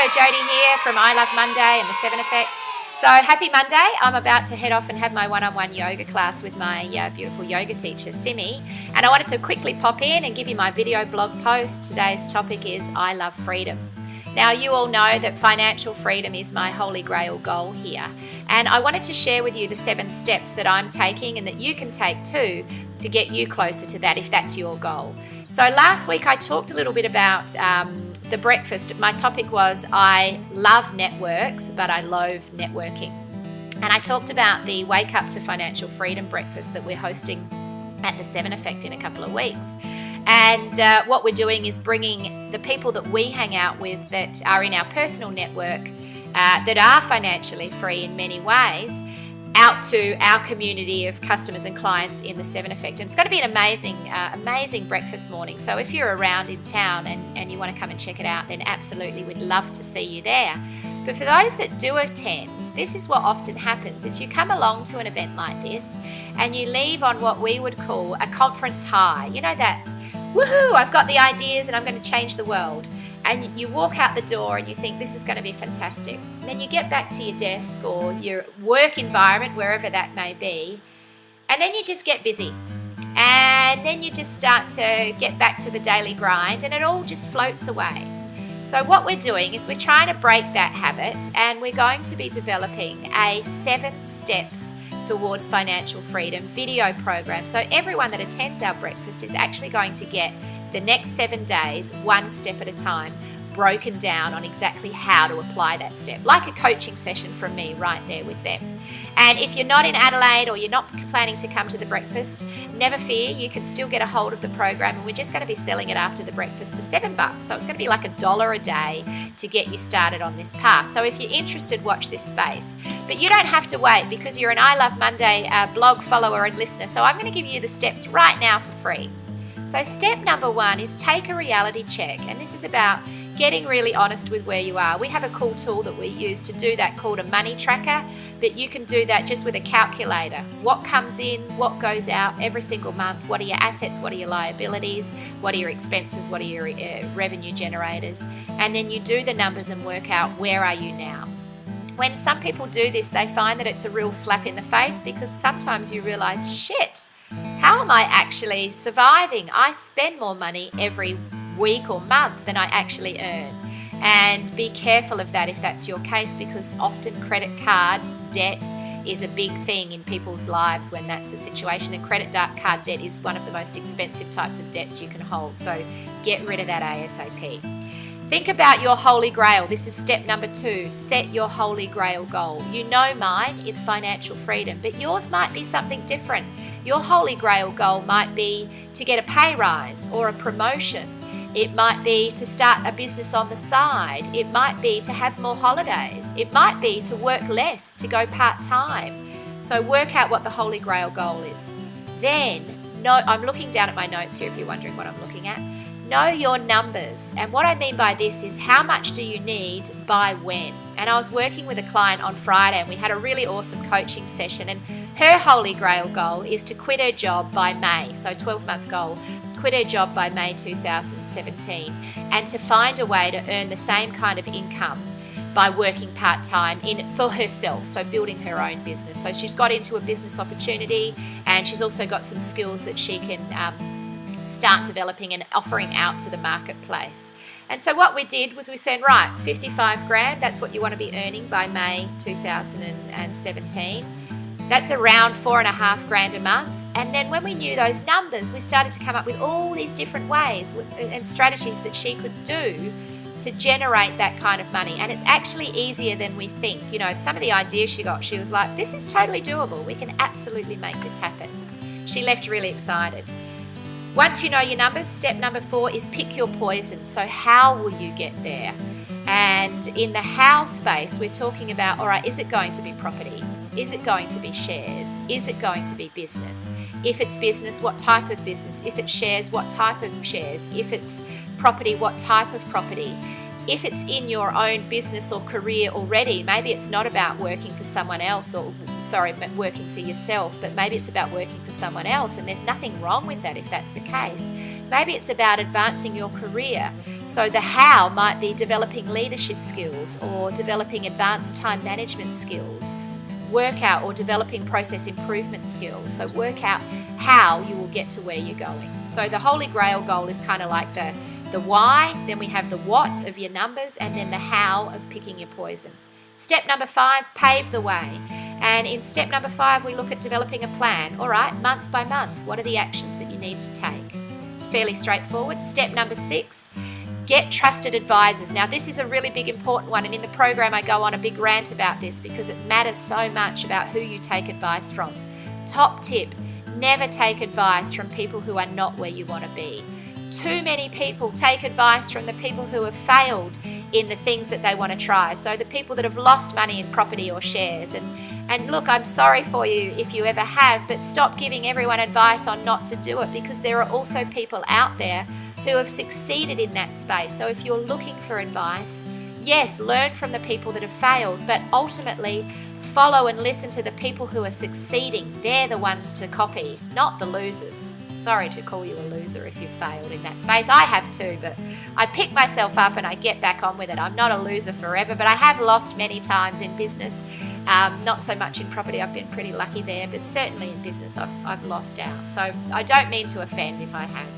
Jodie here from I Love Monday and the 7 Effect. So happy Monday. I'm about to head off and have my one-on-one yoga class with my beautiful yoga teacher, Simi. And I wanted to quickly pop in and give you my video blog post. Today's topic is I love freedom. Now, you all know that financial freedom is my holy grail goal here. And I wanted to share with you the 7 steps that I'm taking and that you can take too to get you closer to that if that's your goal. So last week I talked a little bit about the breakfast. My topic was I love networks, but I loathe networking. And I talked about the Wake Up to Financial Freedom breakfast that we're hosting at the 7 Effect in a couple of weeks. And what we're doing is bringing the people that we hang out with that are in our personal network that are financially free in many ways out to our community of customers and clients in the 7 Effect. And it's going to be an amazing breakfast morning. So if you're around in town and you want to come and check it out, then absolutely we'd love to see you there. But for those that do attend, this is what often happens, is you come along to an event like this and you leave on what we would call a conference high. You know that, woohoo, I've got the ideas and I'm going to change the world. And you walk out the door and you think this is going to be fantastic. And then you get back to your desk or your work environment, wherever that may be, and then you just get busy. And then you just start to get back to the daily grind and it all just floats away. So what we're doing is we're trying to break that habit, and we're going to be developing a 7 steps towards financial freedom video program. So everyone that attends our breakfast is actually going to get the next 7 days, 1 step at a time, broken down on exactly how to apply that step, like a coaching session from me right there with them. And if you're not in Adelaide or you're not planning to come to the breakfast, never fear, you can still get a hold of the program, and we're just going to be selling it after the breakfast for $7. So it's going to be like $1 a day to get you started on this path. So if you're interested, watch this space. But you don't have to wait, because you're an I Love Monday blog follower and listener. So I'm going to give you the steps right now for free. So step number 1 is take a reality check, and this is about getting really honest with where you are. We have a cool tool that we use to do that called a money tracker, but you can do that just with a calculator. What comes in, what goes out every single month, what are your assets, what are your liabilities, what are your expenses, what are your revenue generators, and then you do the numbers and work out where are you now. When some people do this, they find that it's a real slap in the face, because sometimes you realize, shit, how am I actually surviving? I spend more money every week or month than I actually earn. And be careful of that if that's your case, because often credit card debt is a big thing in people's lives when that's the situation. And credit card debt is one of the most expensive types of debts you can hold. So get rid of that ASAP. Think about your holy grail. This is step number 2. Set your holy grail goal. You know mine, it's financial freedom, but yours might be something different. Your holy grail goal might be to get a pay rise or a promotion. It might be to start a business on the side. It might be to have more holidays. It might be to work less, to go part-time. So work out what the holy grail goal is. Then, I'm looking down at my notes here if you're wondering what I'm looking at. Know your numbers. And what I mean by this is, how much do you need by when? And I was working with a client on Friday and we had a really awesome coaching session, and her holy grail goal is to quit her job by May. So 12-month goal, quit her job by May 2017, and to find a way to earn the same kind of income by working part-time for herself, so building her own business. So she's got into a business opportunity, and she's also got some skills that she can start developing and offering out to the marketplace. And so what we did was we said, right, 55 grand, that's what you want to be earning by May 2017. That's around 4.5 grand a month. And then when we knew those numbers, we started to come up with all these different ways and strategies that she could do to generate that kind of money. And it's actually easier than we think. You know, some of the ideas she got, she was like, this is totally doable. We can absolutely make this happen. She left really excited. Once you know your numbers, step number 4 is pick your poison. So how will you get there? And in the how space, we're talking about, all right, is it going to be property? Is it going to be shares? Is it going to be business? If it's business, what type of business? If it's shares, what type of shares? If it's property, what type of property? If it's in your own business or career already, maybe it's not about working for someone else, working for yourself, but maybe it's about working for someone else, and there's nothing wrong with that if that's the case. Maybe it's about advancing your career. So So the how might be developing leadership skills or developing advanced time management skills. Work out or developing process improvement skills. So work out how you will get to where you're going. So the Holy Grail goal is kind of like the why, then we have the what of your numbers, and then the how of picking your poison. Step number 5, pave the way. And in step number 5, we look at developing a plan. All right, month by month, what are the actions that you need to take? Fairly straightforward. Step number 6, get trusted advisors. Now, this is a really big important one, and in the program I go on a big rant about this because it matters so much about who you take advice from. Top tip, never take advice from people who are not where you want to be. Too many people take advice from the people who have failed in the things that they want to try. So the people that have lost money in property or shares. And look, I'm sorry for you if you ever have, but stop giving everyone advice on not to do it, because there are also people out there who have succeeded in that space. So if you're looking for advice, yes, learn from the people that have failed, but ultimately follow and listen to the people who are succeeding. They're the ones to copy, not the losers. Sorry to call you a loser if you've failed in that space. I have too, but I pick myself up and I get back on with it. I'm not a loser forever, but I have lost many times in business. Not so much in property, I've been pretty lucky there, but certainly in business I've lost out. So I don't mean to offend if I have.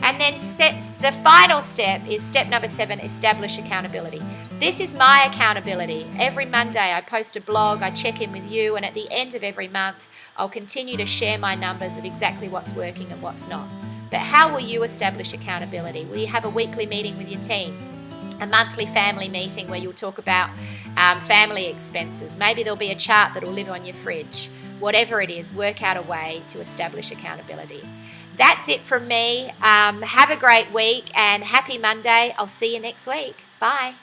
And then the final step is step number 7, establish accountability. This is my accountability. Every Monday I post a blog, I check in with you, and at the end of every month I'll continue to share my numbers of exactly what's working and what's not. But how will you establish accountability? Will you have a weekly meeting with your team? A monthly family meeting where you'll talk about family expenses. Maybe there'll be a chart that will live on your fridge. Whatever it is, work out a way to establish accountability. That's it from me. Have a great week and happy Monday. I'll see you next week. Bye.